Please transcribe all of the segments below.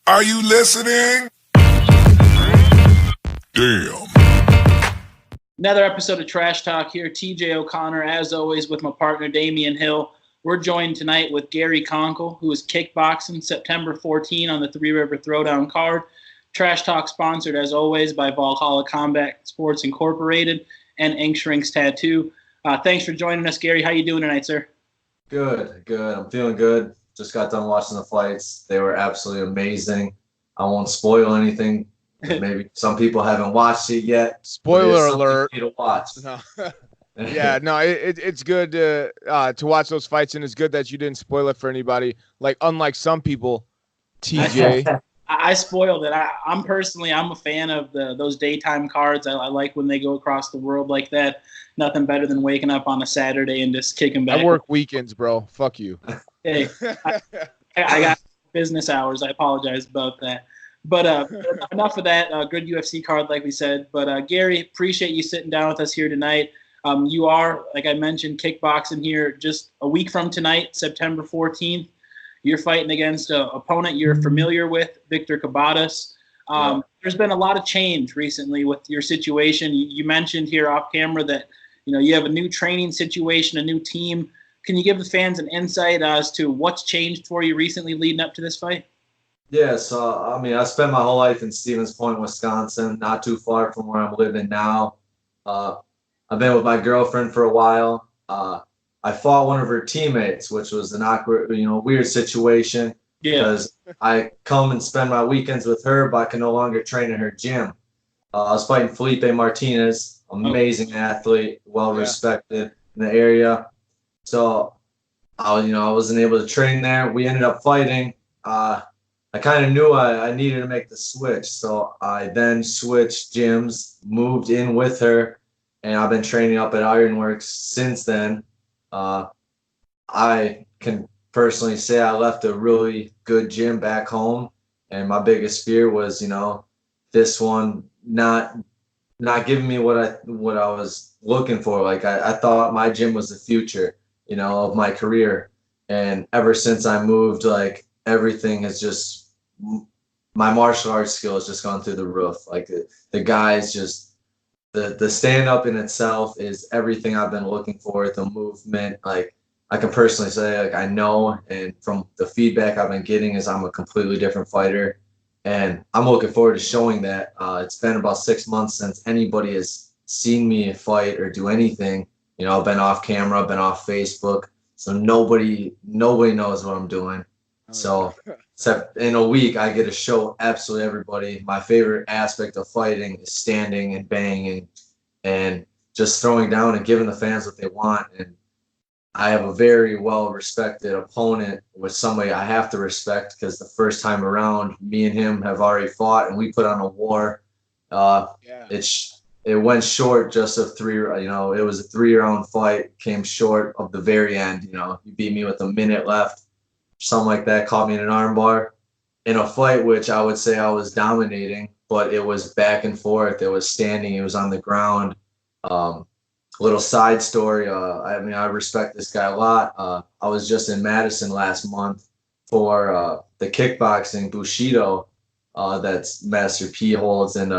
Are you listening? Damn. Another episode of Trash Talk here. TJ O'Connor, as always, with my partner Damian Hill. We're joined tonight with Gary Konkol, who is kickboxing September 14 on the Three River Throwdown card. Trash Talk sponsored, as always, by Valhalla Combat Sports Incorporated and Ink Shrinks Tattoo. Thanks for joining us, Gary. How you doing tonight, sir? Good. I'm feeling good. Just got done watching the fights. They were absolutely amazing. I won't spoil anything. Maybe some people haven't watched it yet. Spoiler alert. To watch. No. Yeah, no, it's good to watch those fights, and it's good that you didn't spoil it for anybody. Like, unlike some people, TJ. I spoiled it. I'm a fan of those daytime cards. I like when they go across the world like that. Nothing better than waking up on a Saturday and just kicking back. I work weekends, bro. Fuck you. Hey, I got business hours. I apologize about that. But enough of that. Good UFC card, like we said. But Gary, appreciate you sitting down with us here tonight. You are, like I mentioned, kickboxing here just a week from tonight, September 14th. You're fighting against an opponent you're familiar with, Victor Cabadas. There's been a lot of change recently with your situation. You mentioned here off camera that you have a new training situation, a new team. Can you give the fans an insight as to what's changed for you recently leading up to this fight? Yeah, so I spent my whole life in Stevens Point, Wisconsin, not too far from where I'm living now. I've been with my girlfriend for a while. I fought one of her teammates, which was an awkward, weird situation. Yeah. Because I come and spend my weekends with her, but I can no longer train in her gym. I was fighting Felipe Martinez, amazing athlete, well respected in the area. So, I wasn't able to train there. We ended up fighting. I kind of knew I needed to make the switch, so I then switched gyms, moved in with her, and I've been training up at Ironworks since then. I can personally say I left a really good gym back home, and my biggest fear was, this one not giving me what I was looking for. Like I thought my gym was the future, of my career, and ever since I moved, like everything has just, my martial arts skill has just gone through the roof. Like the guys just, the stand up in itself is everything I've been looking for. The movement, like I can personally say, like I know, and from the feedback I've been getting is I'm a completely different fighter, and I'm looking forward to showing that. It's been about 6 months since anybody has seen me fight or do anything. I've been off camera, I've been off Facebook, so nobody knows what I'm doing. So except in a week, I get to show absolutely everybody. My favorite aspect of fighting is standing and banging and just throwing down and giving the fans what they want. And I have a very well-respected opponent with somebody I have to respect, because the first time around, me and him have already fought, and we put on a war. It went short just of three. It was a 3-round fight, came short of the very end. You beat me with a minute left, something like that, caught me in an armbar in a fight which I would say I was dominating, but it was back and forth. It was standing. It was on the ground. Little side story. I respect this guy a lot. I was just in Madison last month for the kickboxing Bushido that's Master P holds, and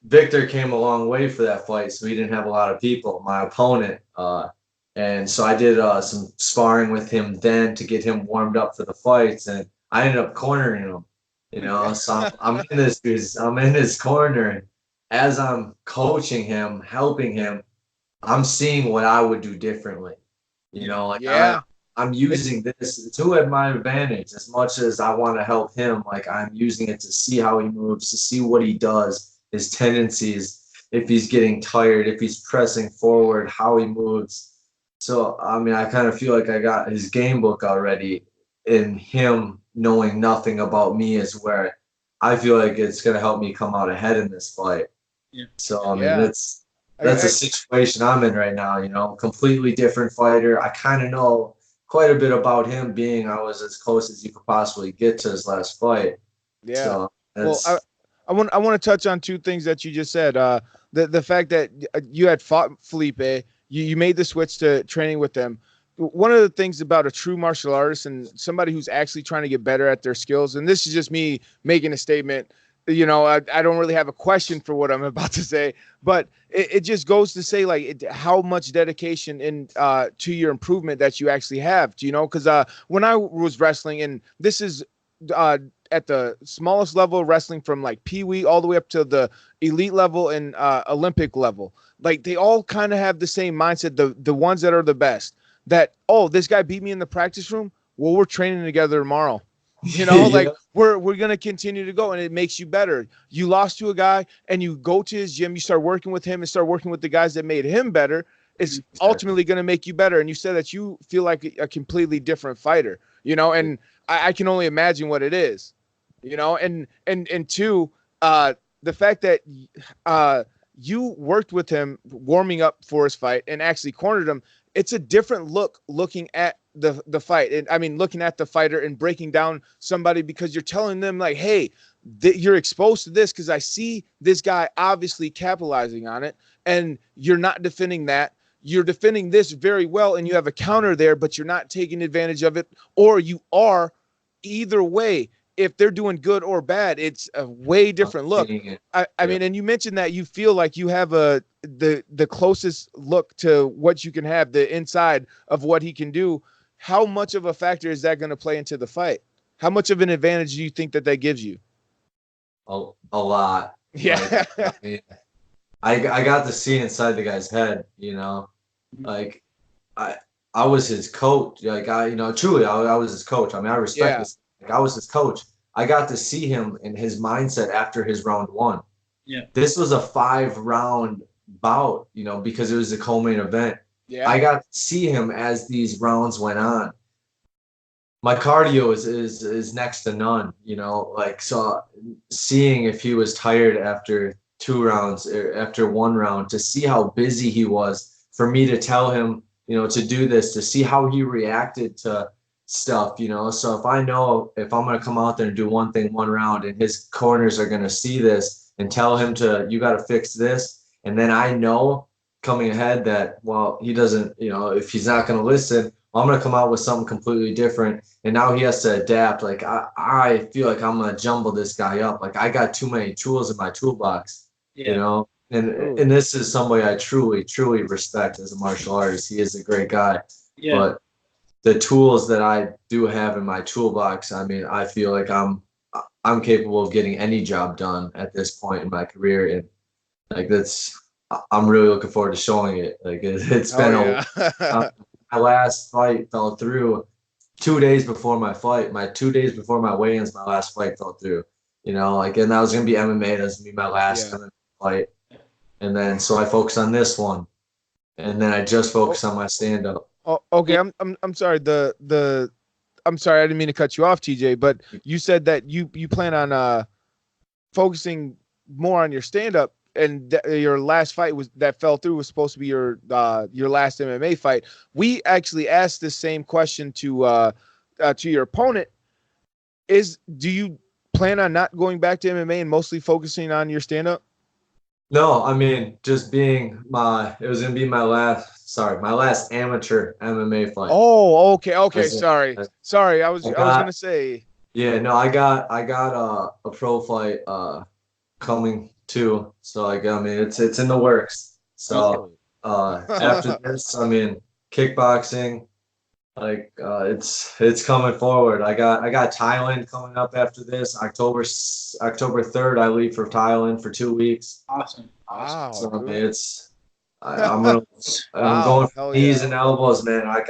Victor came a long way for that fight, so he didn't have a lot of people. My opponent, and so I did some sparring with him then to get him warmed up for the fights, and I ended up cornering him. So I'm in his corner. And as I'm coaching him, helping him, I'm seeing what I would do differently. I'm using this to my advantage as much as I want to help him. Like I'm using it to see how he moves, to see what he does, his tendencies, if he's getting tired, if he's pressing forward, how he moves. So, I kind of feel like I got his game book already, and him knowing nothing about me is where I feel like it's going to help me come out ahead in this fight. Yeah. So, that's a situation I'm in right now, completely different fighter. I kind of know quite a bit about him, being I was as close as you could possibly get to his last fight. Yeah. So I want to touch on two things that you just said. The fact that you had fought Felipe, you made the switch to training with them. one of the things about a true martial artist and somebody who's actually trying to get better at their skills, and this is just me making a statement, you know, I don't really have a question for what I'm about to say, but it just goes to say like how much dedication in to your improvement that you actually have, you know, because when I was wrestling, and this is at the smallest level of wrestling from like Pee-wee all the way up to the elite level and Olympic level, like they all kind of have the same mindset, the ones that are the best, that, oh, this guy beat me in the practice room, well, we're training together tomorrow. You know, Yeah. like we're going to continue to go, and it makes you better. You lost to a guy and you go to his gym, you start working with him and start working with the guys that made him better. It's ultimately going to make you better. And you said that you feel like a completely different fighter, you know, and I can only imagine what it is, you know, and two, the fact that you worked with him warming up for his fight and actually cornered him. It's a different look looking at the fight. And I mean, looking at the fighter and breaking down somebody, because you're telling them like, hey, you're exposed to this because I see this guy obviously capitalizing on it, and you're not defending that. You're defending this very well, and you have a counter there, but you're not taking advantage of it, or you are. Either way, if they're doing good or bad, it's a way different look. I mean, and you mentioned that you feel like you have the closest look to what you can have, the inside of what he can do. How much of a factor is that going to play into the fight? How much of an advantage do you think that gives you? A lot. Yeah. Like, I mean, I got to see inside the guy's head, you know, like I was his coach. Like truly, I was his coach. I mean, I respect this. Like, I was his coach. I got to see him in his mindset after his round one. Yeah. This was a 5-round bout, you know, because it was the co-main event. Yeah. I got to see him as these rounds went on. My cardio is next to none, you know, like, so seeing if he was tired after 2 rounds or after 1 round, to see how busy he was, for me to tell him, you know, to do this, to see how he reacted to stuff, you know. So if I know if I'm going to come out there and do one thing 1 round, and his corners are going to see this and tell him you got to fix this, and then I know coming ahead that, well, he doesn't, you know, if he's not going to listen, I'm going to come out with something completely different. And now he has to adapt. Like, I feel like I'm going to jumble this guy up. Like, I got too many tools in my toolbox, you know. And this is somebody I truly, truly respect as a martial artist. He is a great guy. Yeah. But the tools that I do have in my toolbox, I mean, I feel like I'm capable of getting any job done at this point in my career. And like, I'm really looking forward to showing it. Like, it's been my last fight fell through 2 days before my fight. 2 days before my weigh-ins, my last fight fell through. You know, like, and that was gonna be MMA. That was gonna be my last MMA fight. And then so I focused on this one, and then I just focused on my stand-up. Oh, okay. I'm sorry. I'm sorry. I didn't mean to cut you off, TJ. But you said that you plan on focusing more on your stand-up. And your last fight that fell through was supposed to be your last MMA fight. We actually asked the same question to your opponent. Do you plan on not going back to MMA and mostly focusing on your stand-up? No, I mean, just it was gonna be my last amateur MMA fight. Oh, okay. Sorry. I was gonna say. Yeah, no, I got a pro fight coming too. So like, I mean, it's in the works. So after this, I mean, kickboxing, like, it's coming forward. I got Thailand coming up after this. October 3rd, I leave for Thailand for 2 weeks. Awesome. Wow. So I mean, I'm going for knees and elbows, man. Like,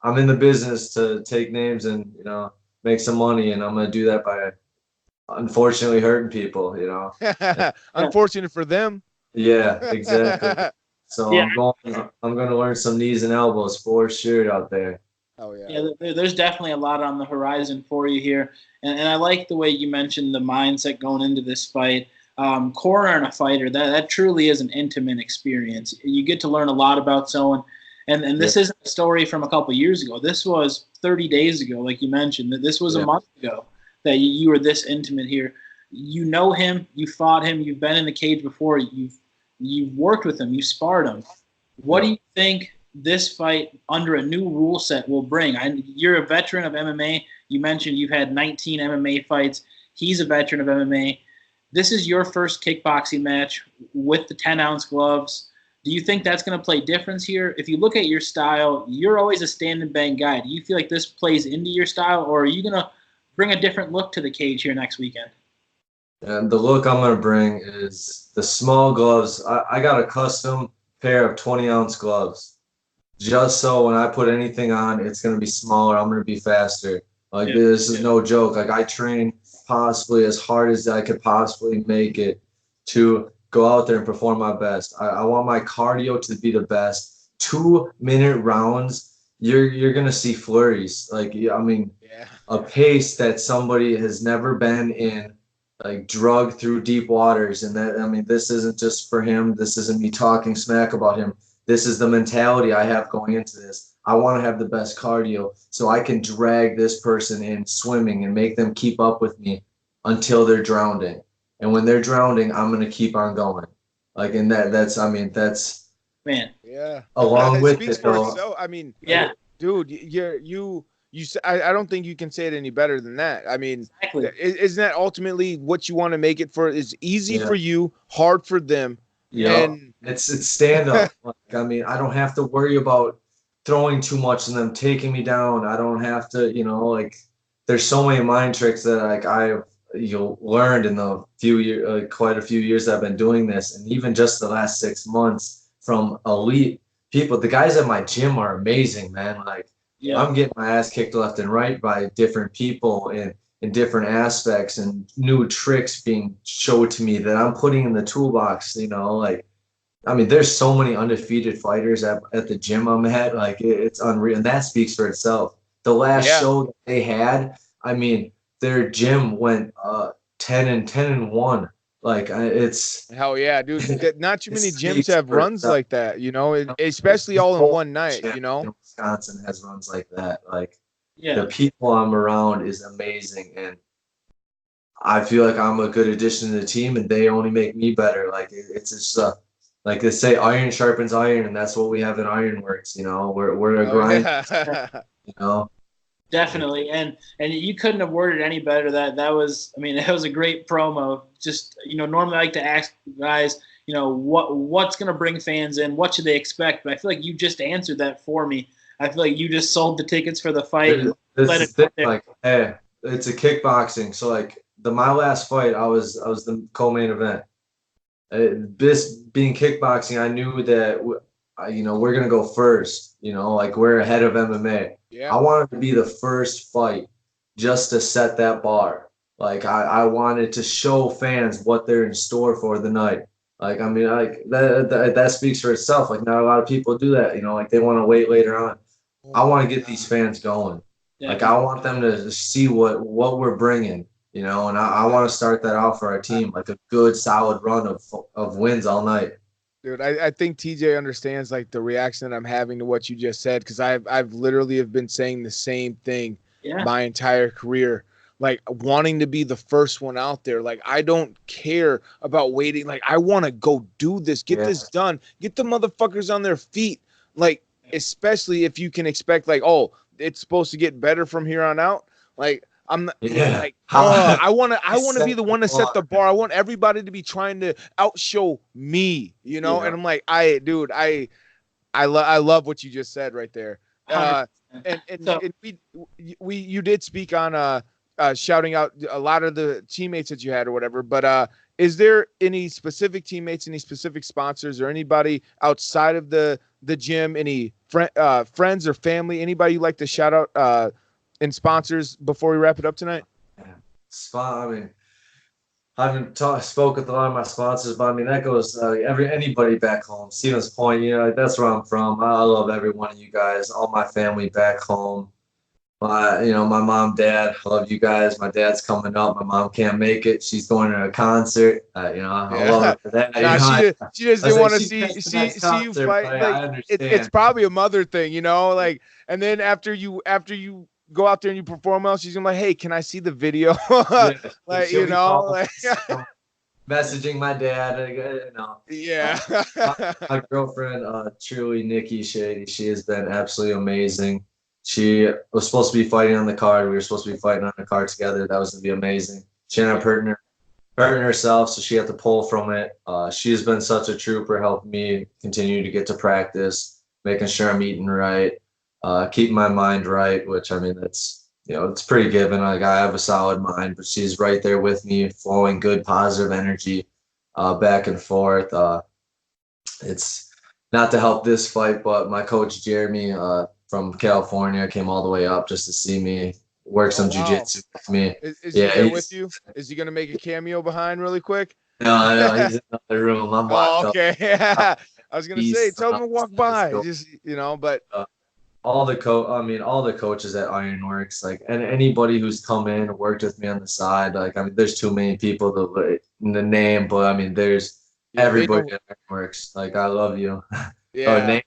I'm in the business to take names and, you know, make some money, and I'm gonna do that by unfortunately hurting people, you know. Unfortunate for them. Yeah, exactly. So I'm going to learn some knees and elbows for sure out there. Oh yeah. Yeah, there's definitely a lot on the horizon for you here, and I like the way you mentioned the mindset going into this fight. Cornering a fighter, that truly is an intimate experience. You get to learn a lot about someone, and this isn't a story from a couple of years ago. This was 30 days ago, like you mentioned. This was a month ago that you were this intimate here. You know him, you fought him, you've been in the cage before, you've worked with him, you sparred him. What do you think this fight under a new rule set will bring. You're a veteran of MMA. You mentioned you've had 19 MMA fights. He's a veteran of MMA. This is your first kickboxing match with the 10-ounce gloves. Do you think that's going to play difference here? If you look at your style, you're always a stand and bang guy. Do you feel like this plays into your style, or are you going to bring a different look to the cage here next weekend? And the look I'm going to bring is the small gloves. I got a custom pair of 20-ounce gloves just so when I put anything on, it's going to be smaller. I'm going to be faster. Like, this is no joke. Like, I train possibly as hard as I could possibly make it to go out there and perform my best. I want my cardio to be the best. 2-minute rounds, you're going to see flurries. Like, I mean, a pace that somebody has never been in, like, drugged through deep waters. And that, I mean, this isn't just for him. This isn't me talking smack about him. This is the mentality I have going into this. I want to have the best cardio so I can drag this person in swimming and make them keep up with me until they're drowning. And when they're drowning, I'm going to keep on going. Like, and that's man. Yeah. Along with it, though. So, I mean, yeah, dude, you I don't think you can say it any better than that. I mean, exactly. Isn't that ultimately what you want to make it for? Is easy for you, hard for them. Yeah, and it's stand up. Like, I mean, I don't have to worry about throwing too much and them taking me down. I don't have to, like, there's so many mind tricks that, like, I've learned in the quite a few years I've been doing this, and even just the last 6 months from elite people. The guys at my gym are amazing, man. Like, I'm getting my ass kicked left and right by different people in different aspects, and new tricks being showed to me that I'm putting in the toolbox. Like, I mean, there's so many undefeated fighters at the gym I'm at. Like, it's unreal, and that speaks for itself. The last show that they had, I mean, their gym went 10-1. Like, it's hell yeah, dude. Not too many gyms have runs like that, especially all in one night. Wisconsin has runs like that. Like, yeah, the people I'm around is amazing, and I feel like I'm a good addition to the team, and they only make me better. Like, it's just like they say, iron sharpens iron, and that's what we have in Ironworks. We're a grind. Definitely, and you couldn't have worded any better. That was, I mean, it was a great promo. Just, normally I like to ask guys, what's going to bring fans in, what should they expect? But I feel like you just answered that for me. I feel like you just sold the tickets for the fight. Like, hey, it's a kickboxing. So, like, my last fight, I was the co-main event. This being kickboxing, I knew that we're gonna go first. Like, we're ahead of MMA. Yeah. I wanted to be the first fight just to set that bar. Like, I wanted to show fans what they're in store for the night. Like, I mean, like, that speaks for itself. Like, not a lot of people do that. Like, they want to wait later on. I want to get these fans going. Yeah. Like, I want them to see what we're bringing, and I want to start that out for our team, like a good solid run of wins all night. Dude, I think TJ understands, like, the reaction that I'm having to what you just said, because I've literally have been saying the same thing my entire career, like, wanting to be the first one out there. Like, I don't care about waiting. Like, I want to go do this, get this done, get the motherfuckers on their feet. Like, especially if you can expect, like, oh, it's supposed to get better from here on out. Like, I'm not, like, I want to be the one to set the bar. I want everybody to be trying to outshow me, And I'm like, I love what you just said right there. And you did speak on shouting out a lot of the teammates that you had or whatever, but is there any specific teammates, any specific sponsors, or anybody outside of the gym, any friends or family, anybody you'd like to shout out and sponsors before we wrap it up tonight? I mean, I haven't spoke with a lot of my sponsors, but I mean, that goes anybody back home. Stevens Point, that's where I'm from. I love every one of you guys, all my family back home. My mom, dad, I love you guys. My dad's coming up. My mom can't make it. She's going to a concert. I love her for that. She doesn't want to see you fight. Like, it's probably a mother thing, like, and then after you go out there and you perform well, she's gonna be like, hey, can I see the video? Like, messaging my dad. You know, Yeah. my girlfriend, truly Nikki Shady, she has been absolutely amazing. She was supposed to be fighting on the card. We were supposed to be fighting on the card together. That was gonna be amazing. She ended up hurting herself, so she had to pull from it. She has been such a trooper, helping me continue to get to practice, making sure I'm eating right, keeping my mind right. Which I mean, that's it's pretty given. Like I have a solid mind, but she's right there with me, flowing good, positive energy, back and forth. It's not to help this fight, but my coach Jeremy from California came all the way up just to see me work some wow. jujitsu with me. Is Yeah, he there with you? Is he gonna make a cameo behind really quick? No, he's in another room. I'm locked Oh, okay. up. I was gonna say, tell him to walk by. Still, Just but all the all the coaches at Ironworks, like, and anybody who's come in and worked with me on the side, like, I mean, there's too many people to the name, but I mean, there's everybody at Ironworks. Like, I love you. yeah.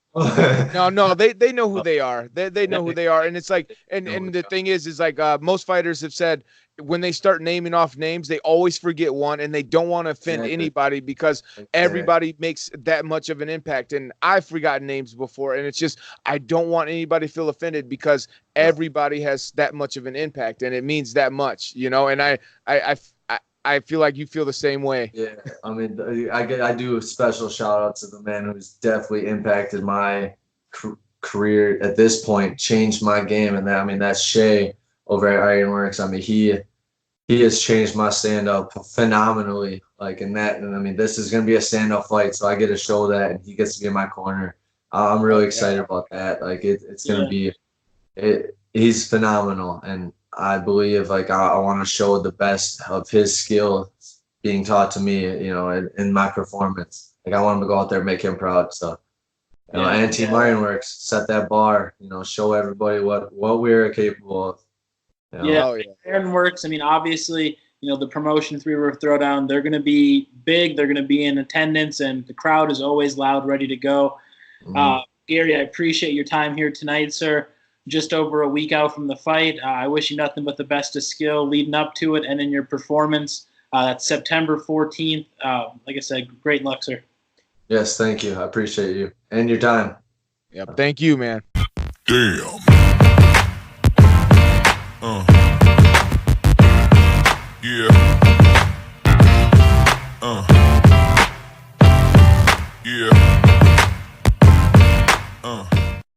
No, they know who they are. They know who they are, and it's like, and the thing is like most fighters have said when they start naming off names, they always forget one, and they don't want to offend anybody because everybody makes that much of an impact. And I've forgotten names before, and it's just I don't want anybody to feel offended because everybody has that much of an impact, and it means that much, And I feel like you feel the same way. Yeah, I mean, I do a special shout out to the man who's definitely impacted my career at this point, changed my game, and that's Shay over at Ironworks. I mean, he has changed my stand up phenomenally. Like and I mean, this is gonna be a standout fight, so I get to show that, and he gets to be in my corner. I'm really excited about that. Like it's gonna be, he's phenomenal, and I believe like I want to show the best of his skill being taught to me, in my performance. Like I want him to go out there and make him proud. So, and Team Ironworks set that bar. Show everybody what we're capable of. Ironworks. I mean, obviously, the promotion 3 River Throwdown. They're going to be big. They're going to be in attendance, and the crowd is always loud, ready to go. Mm-hmm. Gary, I appreciate your time here tonight, sir. Just over a week out from the fight. I wish you nothing but the best of skill leading up to it and in your performance. That's September 14th. Like I said, great luck, sir. Yes, thank you. I appreciate you and your time. Yep, thank you, man. Damn.